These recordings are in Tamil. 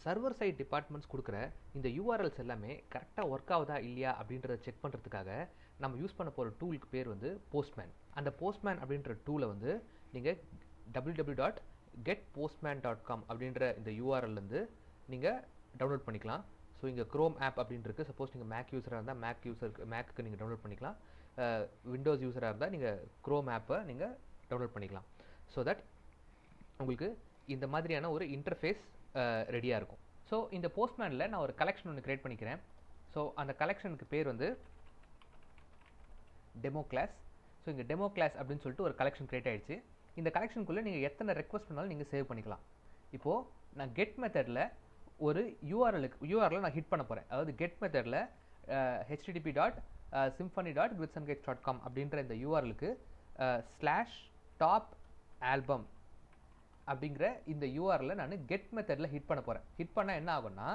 சர்வர் சைட் டிபார்ட்மெண்ட்ஸ் கொடுக்குற இந்த யூஆர்எல்ஸ் எல்லாமே கரெக்டாக ஒர்க் ஆகுதா இல்லையா அப்படின்றத செக் பண்ணுறதுக்காக நம்ம யூஸ் பண்ண போகிற டூலுக்கு பேர் வந்து போஸ்ட்மேன். அந்த போஸ்ட்மேன் அப்படின்ற டூலை வந்து நீங்கள் www.getpostman.com அப்படின்ற இந்த யூஆர்எல்லேருந்து நீங்கள் டவுன்லோட் பண்ணிக்கலாம். ஸோ இங்கே க்ரோம் ஆப் அப்படின்னு இருக்குது. சப்போஸ் நீங்கள் மேக் யூஸராக இருந்தால் மேக்கு நீங்கள் டவுன்லோட் பண்ணிக்கலாம். விண்டோஸ் யூஸராக இருந்தால் நீங்கள் க்ரோம் ஆப்பை நீங்கள் டவுன்லோட் பண்ணிக்கலாம். ஸோ தட் உங்களுக்கு இந்த மாதிரியான ஒரு இன்டர்ஃபேஸ் ரெடியாக இருக்கும். ஸோ இந்த போஸ்ட்மேனில் நான் ஒரு கலெக்ஷன் ஒன்று க்ரியேட் பண்ணிக்கிறேன். ஸோ அந்த கலெக்ஷனுக்கு பேர் வந்து டெமோ கிளாஸ். ஸோ இங்கே டெமோ கிளாஸ் அப்படின்னு சொல்லிட்டு ஒரு கலெக்ஷன் க்ரியேட் ஆகிடுச்சு. இந்த கலெக்ஷனுக்குள்ளே நீங்கள் எத்தனை ரெக்வஸ்ட் பண்ணாலும் நீங்கள் சேவ் பண்ணிக்கலாம். இப்போது நான் கெட் மெத்தடில் ஒரு யூஆர்எல் நான் ஹிட் பண்ண போகிறேன். அதாவது கெட் மெத்தடில் http.symphony.gritsandgates.com அப்படின்ற இந்த யூஆர்எலுக்கு /top-album அப்படிங்கிற இந்த யூஆர்எல்ல நான் கெட் மெத்தடில் ஹிட் பண்ண போகிறேன். ஹிட் பண்ணால் என்ன ஆகும்னா,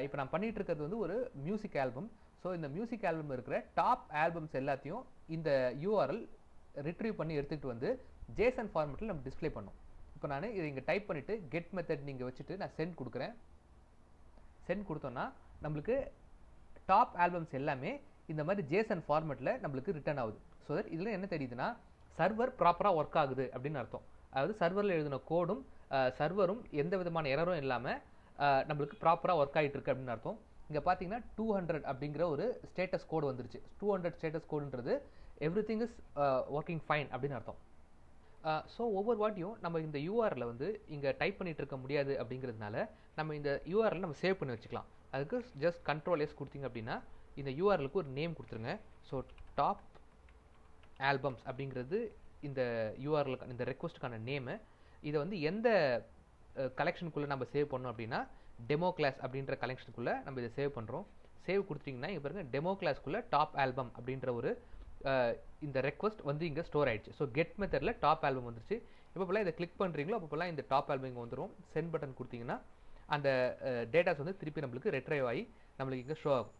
இப்போ நான் பண்ணிகிட்டு இருக்கிறது வந்து ஒரு மியூசிக் ஆல்பம். ஸோ இந்த மியூசிக் ஆல்பம் இருக்கிற டாப் ஆல்பம்ஸ் எல்லாத்தையும் இந்த யூஆர்எல் ரிட்ரீவ் பண்ணி எடுத்துகிட்டு வந்து ஜேசன் ஃபார்மேட்டில் நம்ம டிஸ்பிளே பண்ணோம். இப்போ நான் இதை இங்கே டைப் பண்ணிவிட்டு கெட் மெத்தட் நீங்கள் வச்சுட்டு நான் சென்ட் கொடுக்குறேன். சென்ட் கொடுத்தோன்னா நம்மளுக்கு டாப் ஆல்பம்ஸ் எல்லாமே இந்த மாதிரி ஜேசன் ஃபார்மேட்டில் நம்மளுக்கு ரிட்டர்ன் ஆகுது. ஸோ தட் இதில் என்ன தெரியுதுன்னா, சர்வர் ப்ராப்பராக ஒர்க் ஆகுது அப்படின்னு அர்த்தம். அதாவது சர்வரில் எழுதின கோடும் சர்வரும் எந்த விதமான எரரும் இல்லாமல் நம்மளுக்கு ப்ராப்பராக ஒர்க் ஆகிட்டு இருக்கு அப்படின்னு அர்த்தம். இங்கே பார்த்தீங்கன்னா 200 அப்படிங்கிற ஒரு ஸ்டேட்டஸ் கோடு வந்துருச்சு. 200 ஸ்டேட்டஸ் கோடுன்றது எவ்ரிதிங் இஸ் ஒர்க்கிங் ஃபைன் அப்படின்னு அர்த்தம். ஸோ ஒவ்வொரு வாட்டியும் நம்ம இந்த யூஆர்எல்ல வந்து இங்கே டைப் பண்ணிட்டு இருக்க முடியாது அப்படிங்கிறதுனால நம்ம இந்த யூஆர்எல் நம்ம சேவ் பண்ணி வச்சுக்கலாம். அதுக்கு ஜஸ்ட் Ctrl+S கொடுத்தீங்க அப்படின்னா இந்த யூஆர்எலுக்கு ஒரு நேம் கொடுத்துருங்க. ஸோ டாப் ஆல்பம்ஸ் அப்படிங்கிறது இந்த யூஆர்எலுக்கு இந்த ரெக்வஸ்ட்டுக்கான நேமு. இதை வந்து எந்த கலெக்ஷனுக்குள்ளே நம்ம சேவ் பண்ணோம் அப்படின்னா டெமோ கிளாஸ் அப்படின்ற கலெக்ஷனுக்குள்ளே நம்ம இதை சேவ் பண்ணுறோம். சேவ் கொடுத்தீங்கன்னா இங்கே பாருங்கள் டெமோ கிளாஸ்க்குள்ளே டாப் ஆல்பம் அப்படின்ற ஒரு இந்த ரெக்வஸ்ட் வந்து இங்கே ஸ்டோர் ஆகிடுச்சு. ஸோ கெட் மெத்தடில் டாப் ஆல்பம் வந்துருச்சு. எப்போப்பெல்லாம் இதை கிளிக் பண்ணுறீங்களோ அப்போப்பெல்லாம் இந்த டாப் ஆல்பம் இங்கே வந்துடும். சென்ட் பட்டன் கொடுத்தீங்கன்னா அந்த டேட்டாஸ் வந்து திருப்பி நம்மளுக்கு ரெட்ரைவ் ஆகி நம்மளுக்கு இங்கே ஷோ ஆகும்.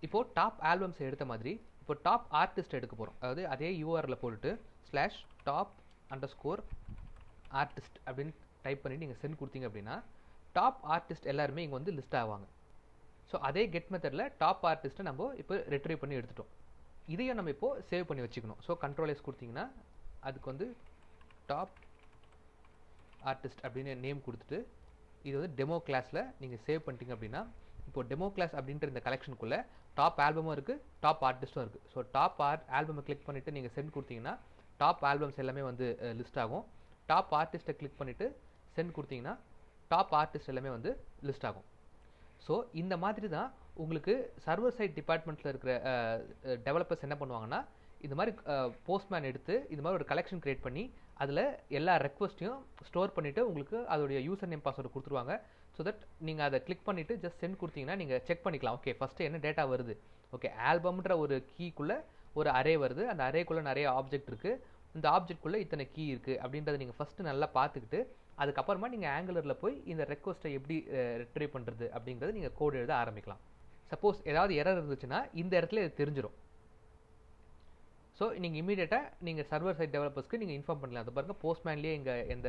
இப்போது டாப் ஆல்பம்ஸை எடுத்த மாதிரி இப்போ டாப் ஆர்டிஸ்ட் எடுக்க போகிறோம். அதாவது அதே யூஆர்எல்ல போட்டுட்டு /top_artist அப்படின்னு டைப் பண்ணி நீங்கள் சென்ட் கொடுத்தீங்க அப்படின்னா டாப் ஆர்டிஸ்ட் எல்லாருமே இங்கே வந்து லிஸ்ட் ஆவாங்க. ஸோ அதே கெட் மெத்தடில் டாப் ஆர்டிஸ்ட்டை நம்ம இப்போ ரெட்ரைவ் பண்ணி எடுத்துட்டோம். இதையும் நம்ம இப்போது சேவ் பண்ணி வச்சுக்கணும். ஸோ Ctrl+S கொடுத்தீங்கன்னா அதுக்கு வந்து டாப் ஆர்டிஸ்ட் அப்படின்னு நேம் கொடுத்துட்டு இது வந்து டெமோ கிளாஸில் நீங்கள் சேவ் பண்ணிட்டீங்க அப்படின்னா இப்போ டெமோ கிளாஸ் அப்படின்ற இந்த கலெக்ஷனுக்குள்ளே டாப் ஆல்பமும் இருக்குது, டாப் ஆர்டிஸ்ட்டும் இருக்குது. ஸோ டாப் ஆல்பமை கிளிக் பண்ணிவிட்டு நீங்கள் சென்ட் கொடுத்தீங்கன்னா டாப் ஆல்பம்ஸ் எல்லாமே வந்து லிஸ்ட் ஆகும். டாப் ஆர்டிஸ்ட்டை கிளிக் பண்ணிவிட்டு சென்ட் கொடுத்தீங்கன்னா டாப் ஆர்டிஸ்ட் எல்லாமே வந்து லிஸ்ட் ஆகும். ஸோ இந்த மாதிரி தான் உங்களுக்கு சர்வர் சைட் டிபார்ட்மெண்ட்டில் இருக்கிற டெவலப்பர்ஸ் என்ன பண்ணுவாங்கன்னா, இந்த மாதிரி போஸ்ட்மேன் எடுத்து இந்த மாதிரி ஒரு கலெக்ஷன் க்ரியேட் பண்ணி அதில் எல்லா ரெக்வஸ்ட்டையும் ஸ்டோர் பண்ணிவிட்டு உங்களுக்கு அதோடைய யூசர் நேம் பாஸ்வேர்டு கொடுத்துருவாங்க. ஸோ தட் நீங்கள் அதை கிளிக் பண்ணிவிட்டு ஜஸ்ட் சென்ட் கொடுத்தீங்கன்னா நீங்கள் செக் பண்ணிக்கலாம். ஓகே, ஃபஸ்ட்டு என்ன டேட்டா வருது, ஓகே ஆல்பம்ன்ற ஒரு கீக்குள்ளே ஒரு அரே வருது, அந்த அரேக்குள்ளே நிறைய ஆப்ஜெக்ட் இருக்குது, இந்த ஆப்ஜெக்ட்குள்ளே இத்தனை கீ இருக்குது அப்படின்றத நீங்கள் ஃபஸ்ட்டு நல்லா பார்த்துக்கிட்டு அதுக்கப்புறமா நீங்கள் ஆங்குலரில் போய் இந்த ரெக்வஸ்ட்டை எப்படி ரிட்ரைவ் பண்ணுறது அப்படிங்கிறத நீங்கள் கோட் எழுத ஆரம்பிக்கலாம். சப்போஸ் ஏதாவது எரர் இருந்துச்சுன்னா இந்த இடத்துல இது தெரிஞ்சிடும். ஸோ நீங்கள் இமீடியட்டாக நீங்கள் சர்வர் சைட் டெவலப்பர்ஸ்க்கு நீங்கள் இன்ஃபார்ம் பண்ணலாம். அது பாருங்கள் போஸ்ட்மேன்லேயே இங்கே எந்த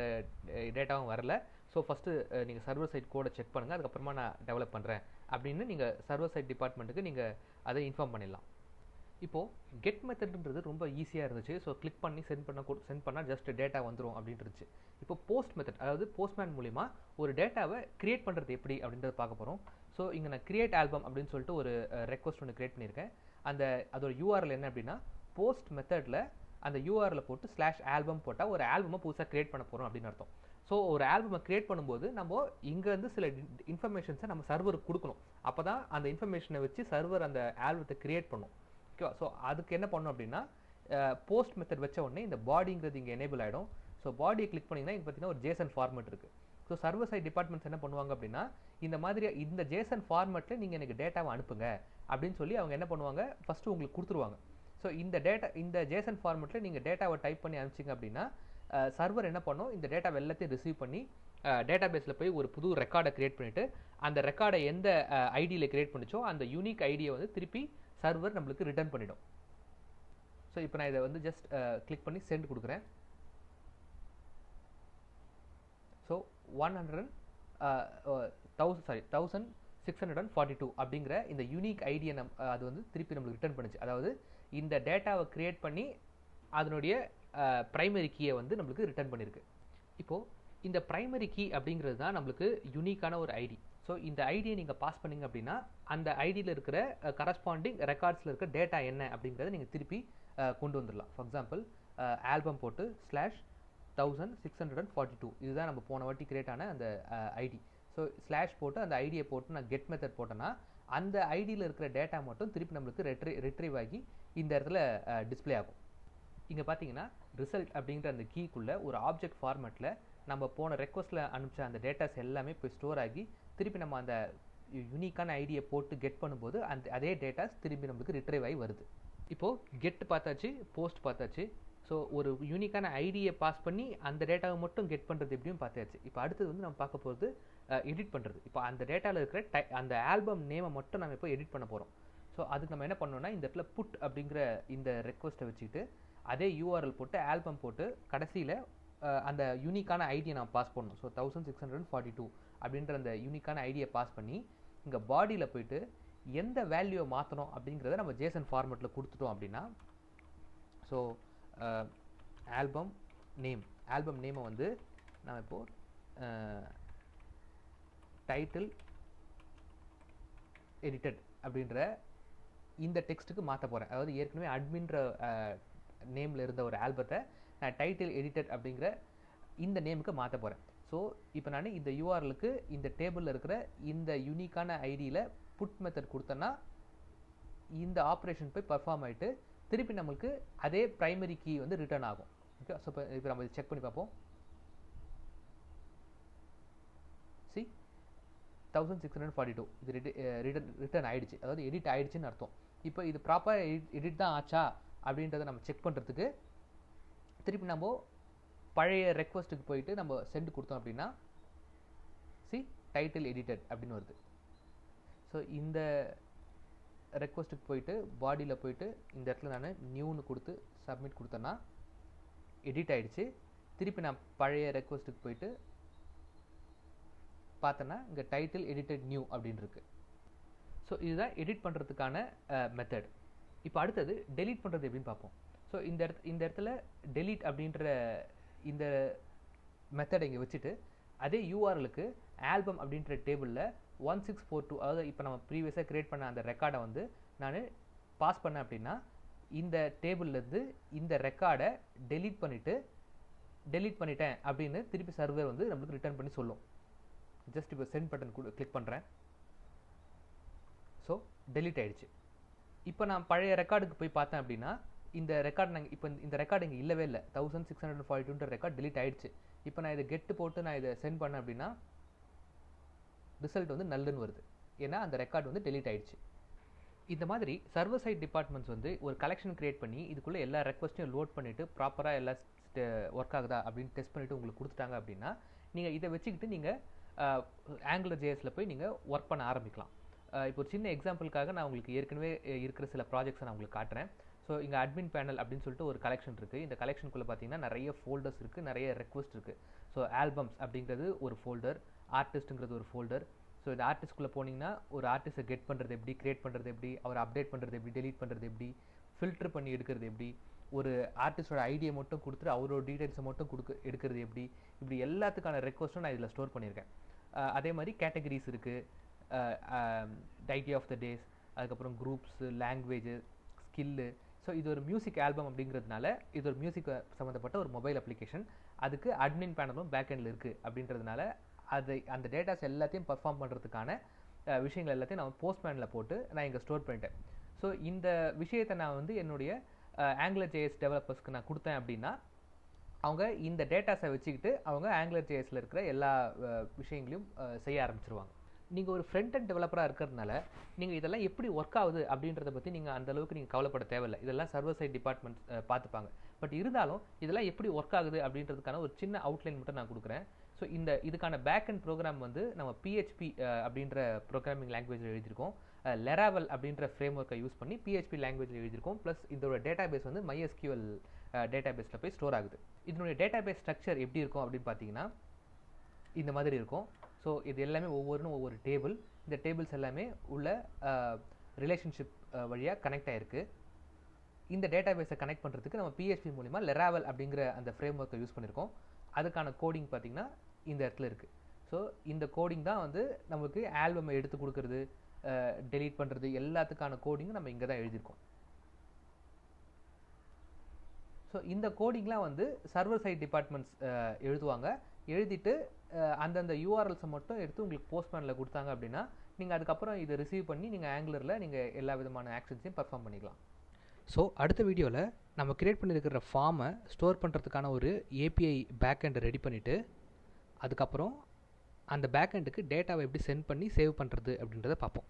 டேட்டாவும் வரல. ஸோ ஃபஸ்ட்டு நீங்கள் சர்வர் சைட் கோடை செக் பண்ணுங்கள், அதுக்கப்புறமா நான் டெவலப் பண்ணுறேன் அப்படின்னு நீங்கள் சர்வர் சைட் டிபார்ட்மெண்ட்டுக்கு நீங்கள் அதை இன்ஃபார்ம் பண்ணிடலாம். இப்போது கெட் மெத்தட்ன்றது ரொம்ப ஈஸியாக இருந்துச்சு. ஸோ கிளிக் பண்ணி சென்ட் பண்ணால் ஜஸ்ட் டேட்டா வந்துடும் அப்படின்ட்டு இருந்துச்சு. இப்போ போஸ்ட் மெத்தட், அதாவது போஸ்ட்மேன் மூலிமா ஒரு டேட்டாவை கிரியேட் பண்ணுறது எப்படி அப்படின்றத பார்க்க போகிறோம். ஸோ இங்கே நான் கிரியேட் ஆல்பம் அப்படின்னு சொல்லிட்டு ஒரு ரெக்வஸ்ட் ஒன்று கிரியேட் பண்ணியிருக்கேன். அதோட யூஆர்எல் என்ன அப்படின்னா, போஸ்ட் மெத்தடில் அந்த யூஆர்எல் போட்டு /album போட்டால் ஒரு ஆல்பமை புதுசாக கிரியேட் பண்ண போகிறோம் அப்படின்னு அர்த்தம். ஸோ ஒரு ஆல்பமை கிரியேட் பண்ணும்போது நம்ம இங்கேருந்து சில இன்ஃபர்மேஷன்ஸை நம்ம சர்வருக்கு கொடுக்கணும். அப்போ தான் அந்த இன்ஃபர்மேஷனை வச்சு சர்வர் அந்த ஆல்பத்தை கிரியேட் பண்ணும். ஓகேவா? ஸோ அதுக்கு என்ன பண்ணணும் அப்படின்னா, போஸ்ட் மெத்தட் வச்ச உடனே இந்த பாடிங்கிறது இங்கே எனேபிள் ஆகிடும். ஸோ பாடியை கிளிக் பண்ணிங்கன்னா இங்கே பார்த்தீங்கன்னா ஒரு ஜேசன் ஃபார்மேட் இருக்குது. ஸோ சர்வர் சைட் டிபார்ட்மெண்ட்ஸ் என்ன பண்ணுவாங்க அப்படின்னா, இந்த மாதிரி இந்த ஜேசன் ஃபார்மேட்டில் நீங்கள் எனக்கு டேட்டாவை அனுப்புங்க அப்படின்னு சொல்லி அவங்க என்ன பண்ணுவாங்க, ஃபஸ்ட்டு உங்களுக்கு கொடுத்துருவாங்க. ஸோ இந்த ஜேசன் ஃபார்மேட்டில் நீங்கள் டேட்டாவை டைப் பண்ணி அனுப்பிச்சிங்க அப்படின்னா சர்வர் என்ன பண்ணும், இந்த டேட்டாவை எல்லாத்தையும் ரிசீவ் பண்ணி டேட்டா பேஸில் போய் ஒரு புது ரெக்கார்டை கிரியேட் பண்ணிவிட்டு அந்த ரெக்கார்டை எந்த ஐடியில் கிரியேட் பண்ணிச்சோ அந்த யூனிக் ஐடியை வந்து திருப்பி சர்வர் நம்மளுக்கு ரிட்டர்ன் பண்ணிடும். ஸோ இப்போ நான் இதை வந்து ஜஸ்ட் கிளிக் பண்ணி சென்ட் கொடுக்குறேன். ஸோ 100 1642 அப்படிங்கிற இந்த யூனிக் ஐடியை அது வந்து திருப்பி நம்மளுக்கு ரிட்டர்ன் பண்ணுச்சு. அதாவது இந்த டேட்டாவை கிரியேட் பண்ணி அதனுடைய பிரைமரி கீயை வந்து நம்மளுக்கு ரிட்டர்ன் பண்ணியிருக்கு. இப்போது இந்த பிரைமரி கீ அப்படிங்கிறது தான் நம்மளுக்கு யூனிக்கான ஒரு ஐடி. ஸோ இந்த ஐடியை நீங்கள் பாஸ் பண்ணிங்க அப்படின்னா அந்த ஐடியில் இருக்கிற கரஸ்பாண்டிங் ரெக்கார்ட்ஸில் இருக்கிற டேட்டா என்ன அப்படிங்கிறத நீங்கள் திருப்பி கொண்டு வந்துடலாம். ஃபார் எக்ஸாம்பிள் ஆல்பம் போட்டு /1642 இதுதான் நம்ம போன வாட்டி கிரியேட் ஆன அந்த ஐடி. ஸோ ஸ்லாஷ் போட்டு அந்த ஐடியை போட்டு நான் கெட் மெத்தட் போட்டேன்னா அந்த ஐடியில் இருக்கிற டேட்டா மட்டும் திருப்பி நம்மளுக்கு ரிட்ரீவ் ஆகி இந்த இடத்துல டிஸ்பிளே ஆகும். இங்கே பார்த்தீங்கன்னா ரிசல்ட் அப்படிங்கிற அந்த கீக்குள்ளே ஒரு ஆப்ஜெக்ட் ஃபார்மேட்டில் நம்ம போன ரெக்வஸ்ட்டில் அனுப்பிச்ச அந்த டேட்டாஸ் எல்லாமே போய் ஸ்டோர் ஆகி திருப்பி நம்ம அந்த யூனிக்கான ஐடியை போட்டு கெட் பண்ணும்போது அதே டேட்டாஸ் திரும்பி நம்மளுக்கு ரிட்ரைவ் ஆகி வருது. இப்போது கெட் பார்த்தாச்சு, போஸ்ட் பார்த்தாச்சு. ஸோ ஒரு யூனிக்கான ஐடியை பாஸ் பண்ணி அந்த டேட்டாவை மட்டும் கெட் பண்ணுறது எப்படியும் பார்த்தாச்சு. இப்போ அடுத்தது வந்து நம்ம பார்க்க போகிறது எடிட் பண்ணுறது. இப்போ அந்த டேட்டாவில் இருக்கிற அந்த ஆல்பம் நேமை மட்டும் நம்ம இப்போ எடிட் பண்ண போகிறோம். ஸோ அதுக்கு நம்ம என்ன பண்ணோம்னா இந்த இடத்துல புட் அப்படிங்கிற இந்த ரெக்வஸ்ட்டை வச்சுக்கிட்டு அதே யூஆர்எல் போட்டு ஆல்பம் போட்டு கடைசியில் அந்த யூனிக்கான ஐடியை நான் பாஸ் பண்ணணும். ஸோ 1642 அப்படின்ற அந்த யூனிக்கான ஐடியை பாஸ் பண்ணி இங்கே பாடியில் போயிட்டு எந்த வேல்யூவை மாற்றணும் அப்படிங்கிறத நம்ம ஜேசன் ஃபார்மேட்டில் கொடுத்துட்டோம் அப்படின்னா, ஸோ ஆல்பம் நேமை வந்து நான் இப்போது டைட்டில் எடிட்டட் அப்படின்ற இந்த டெக்ஸ்ட்டுக்கு மாற்ற போகிறேன். அதாவது ஏற்கனவே அட்மின்ற நேமில் இருந்த ஒரு ஆல்பத்தை நான் டைட்டில் எடிட்டட் அப்படிங்கிற இந்த நேமுக்கு மாற்ற போகிறேன். ஸோ இப்போ நான் இந்த யூஆர்எலுக்கு இந்த டேபிளில் இருக்கிற இந்த யூனிக்கான ஐடியில் புட் மெத்தட் கொடுத்தேன்னா இந்த ஆப்ரேஷன் போய் பர்ஃபார்ம் ஆகிட்டு திருப்பி நம்மளுக்கு அதே ப்ரைமரி கீ வந்து ரிட்டர்ன் ஆகும். ஓகே, ஸோ இப்போ நம்ம செக் பண்ணி பார்ப்போம். 1642 இது ரிட்டர்ன் ஆயிடுச்சு, அதாவது எடிட் ஆயிடுச்சுன்னு அர்த்தம். இப்போ இது ப்ராப்பராக எடிட் தான் ஆச்சா அப்படின்றத நம்ம செக் பண்ணுறதுக்கு திருப்பி நம்ம பழைய ரெக்வஸ்ட்டுக்கு போயிட்டு நம்ம சென்ட் கொடுத்தோம் அப்படின்னா டைட்டில் எடிட்டட் அப்படின்னு வருது. ஸோ இந்த ரெக்வஸ்ட்டுக்கு போயிட்டு பாடியில் போயிட்டு இந்த இடத்துல நான் நியூன்னு கொடுத்து சப்மிட் கொடுத்தேன்னா எடிட் ஆகிடுச்சு. திருப்பி நான் பழைய ரெக்வஸ்ட்டுக்கு போயிட்டு பார்த்தேன்னா இங்கே டைட்டில் எடிட்டட் நியூ அப்படின்னு இருக்கு. ஸோ இதுதான் எடிட் பண்ணுறதுக்கான மெத்தட். இப்போ அடுத்தது டெலீட் பண்ணுறது எப்படின்னு பார்ப்போம். ஸோ இந்த இடத்துல டெலீட் அப்படின்ற இந்த மெத்தடை இங்கே வச்சுட்டு அதே யூஆர்எலுக்கு ஆல்பம் அப்படின்ற டேபிளில் 1642 அதாவது இப்போ நம்ம ப்ரீவியஸாக கிரியேட் பண்ண அந்த ரெக்கார்டை வந்து நான் பாஸ் பண்ணேன் அப்படின்னா இந்த டேபிள்லேருந்து இந்த ரெக்கார்டை டெலீட் பண்ணிட்டேன் அப்படின்னு திருப்பி சர்வர் வந்து நம்மளுக்கு ரிட்டர்ன் பண்ணி சொல்லும். ஜஸ்ட் இப்போ சென்ட் பட்டன் கிளிக் பண்ணுறேன். ஸோ டெலீட் ஆகிடுச்சு. இப்போ நான் பழைய ரெக்கார்டுக்கு போய் பார்த்தேன் அப்படின்னா இந்த ரெக்கார்டு இப்போ இந்த ரெக்கார்டு இங்கே இல்லவே இல்லை. 1642 ரெக்கார்ட் டெலீட் ஆகிடுச்சு. இப்போ நான் இதை கெட்டு போட்டு நான் இதை சென்ட் பண்ணேன் அப்படின்னா ரிசல்ட் வந்து நல்லுன்னு வருது. ஏன்னா அந்த ரெக்கார்டு வந்து டெலீட் ஆகிடுச்சு. இந்த மாதிரி சர்வர் சைட் டிபார்ட்மெண்ட்ஸ் வந்து ஒரு கலெக்ஷன் கிரியேட் பண்ணி இதுக்குள்ளே எல்லா ரெக்வஸ்ட்டையும் லோட் பண்ணிவிட்டு ப்ராப்பராக எல்லா ஒர்க் ஆகுதா அப்படின்னு டெஸ்ட் பண்ணிவிட்டு உங்களுக்கு கொடுத்துட்டாங்க அப்படின்னா நீங்கள் இதை வச்சுக்கிட்டு நீங்கள் ஆங்குலர் ஜேஎஸில் போய் நீங்கள் ஒர்க் பண்ண ஆரம்பிக்கலாம். இப்போ ஒரு சின்ன எக்ஸாம்பிளுக்காக நான் உங்களுக்கு ஏற்கனவே இருக்கிற சில ப்ராஜெக்ட்ஸை நான் உங்களுக்கு காட்டுறேன். ஸோ இங்கே அட்மின் பேனல் அப்படின்னு சொல்லிட்டு ஒரு கலெக்ஷன் இருக்குது. இந்த கலெக்ஷனுக்குள்ளே பார்த்தீங்கன்னா நிறைய ஃபோல்டர்ஸ் இருக்குது, நிறைய ரெக்வஸ்ட் இருக்குது. ஸோ ஆல்பம்ஸ் அப்படிங்கிறது ஒரு ஃபோல்டர், ஆர்டிஸ்ட்டுங்கிறது ஒரு ஃபோல்டர். ஸோ இந்த ஆர்டிஸ்ட்குள்ளே போனீங்கன்னா ஒரு ஆர்டிஸ்ட்டை கெட் பண்ணுறது எப்படி, கிரியேட் பண்ணுறது எப்படி, அவர் அப்டேட் பண்ணுறது எப்படி, டெலீட் பண்ணுறது எப்படி, ஃபில்டர் பண்ணி எடுக்கிறது எப்படி, ஒரு ஆர்டிஸ்டோட ஐடியை மட்டும் கொடுத்துட்டு அவரோட டீடைல்ஸை மட்டும் எடுக்கிறது எப்படி, இப்படி எல்லாத்துக்கான ரெக்வஸ்ட்டும் நான் இதில் ஸ்டோர் பண்ணியிருக்கேன். அதே மாதிரி கேட்டகரிஸ் இருக்குது, டைட்டி ஆஃப் த டேஸ், அதுக்கப்புறம் குரூப்ஸு, லாங்குவேஜு, ஸ்கில்லு. ஸோ இது ஒரு மியூசிக் ஆல்பம் அப்படிங்கிறதுனால இது ஒரு மியூசிக் சம்மந்தப்பட்ட ஒரு மொபைல் அப்ளிகேஷன். அதுக்கு அட்மின் பேனலும் பேக் எண்டில் இருக்குது அப்படின்றதுனால அந்த டேட்டாஸ் எல்லாத்தையும் பர்ஃபார்ம் பண்ணுறதுக்கான விஷயங்கள் எல்லாத்தையும் நான் போஸ்ட்மேனில் போட்டு நான் இங்கே ஸ்டோர் பண்ணிட்டேன். ஸோ இந்த விஷயத்தை நான் வந்து என்னுடைய ஆங்குலர் ஜேஎஸ் டெவலப்பர்ஸ்க்கு நான் கொடுத்தேன் அப்படின்னா அவங்க இந்த டேட்டாஸை வச்சுக்கிட்டு அவங்க ஆங்குலர் ஜேஎஸில் இருக்கிற எல்லா விஷயங்களையும் செய்ய ஆரம்பிச்சிருவாங்க. நீங்கள் ஒரு ஃப்ரண்ட் அண்ட் டெவலப்பராக இருக்கிறதுனால நீங்கள் இதெல்லாம் எப்படி ஒர்க் ஆகுது அப்படின்றத பற்றி நீங்கள் அந்தளவுக்கு நீங்கள் கவலைப்பட தேவையில்லை. இதெல்லாம் சர்வர் சைட் டிபார்ட்மெண்ட் பார்த்துப்பாங்க. பட் இருந்தாலும் இதெல்லாம் எப்படி ஒர்க் ஆகுது அப்படின்றதுக்கான ஒரு சின்ன அவுட்லைன் மட்டும் நான் கொடுக்குறேன். ஸோ இதுக்கான பேக் அண்ட் ப்ரோக்ராம் வந்து நம்ம பிஹெச்பி அப்படின்ற ப்ரோக்ராமிங் லாங்குவேஜில் எழுதியிருக்கோம். லெராவல் அப்படின்ற ஃப்ரேம் ஒர்க்கை யூஸ் பண்ணி பிஹெச்பி லாங்குவேஜில் எழுதியிருக்கோம். ப்ளஸ் இதோட டேட்டா பேஸ் வந்து MySQL டேட்டா பேஸில் போய் ஸ்டோர் ஆகுது. இதனுடைய டேட்டா பேஸ் ஸ்ட்ரக்சர் எப்படி இருக்கும் அப்படின்னு பார்த்தீங்கன்னா இந்த மாதிரி இருக்கும். ஸோ இது எல்லாமே ஒவ்வொரு டேபிள். இந்த டேபிள்ஸ் எல்லாமே உள்ள ரிலேஷன்ஷிப் வழியாக கனெக்ட் ஆகிருக்கு. இந்த டேட்டாபேஸை கனெக்ட் பண்ணுறதுக்கு நம்ம PHP மூலிமா லெராவல் அப்படிங்கிற அந்த ஃப்ரேம் ஒர்க்கை யூஸ் பண்ணியிருக்கோம். அதுக்கான கோடிங் பார்த்திங்கன்னா இந்த இடத்துல இருக்குது. ஸோ இந்த கோடிங் தான் வந்து நமக்கு ஆல்பமை எடுத்து கொடுக்குறது, டெலீட் பண்ணுறது எல்லாத்துக்கான கோடிங்கும் நம்ம இங்கே தான் எழுதியிருக்கோம். ஸோ இந்த கோடிங்லாம் வந்து சர்வர் சைட் டிபார்ட்மெண்ட்ஸ் எழுதுவாங்க. எழுதிட்டு அந்தந்த யூஆர்எல்ஸை மட்டும் எடுத்து உங்களுக்கு போஸ்ட்மேனில் கொடுத்தாங்க அப்படின்னா நீங்கள் அதுக்கப்புறம் இதை ரிசீவ் பண்ணி நீங்கள் ஆங்குலரில் நீங்கள் எல்லா விதமான ஆக்ஷன்ஸையும் பர்ஃபார்ம் பண்ணிக்கலாம். ஸோ அடுத்த வீடியோவில் நம்ம கிரியேட் பண்ணியிருக்கிற ஃபார்மை ஸ்டோர் பண்ணுறதுக்கான ஒரு API பேக்எண்டை ரெடி பண்ணிவிட்டு அதுக்கப்புறம் அந்த பேக்எண்டுக்கு டேட்டாவை எப்படி சென்ட் பண்ணி சேவ் பண்ணுறது அப்படின்றத பார்ப்போம்.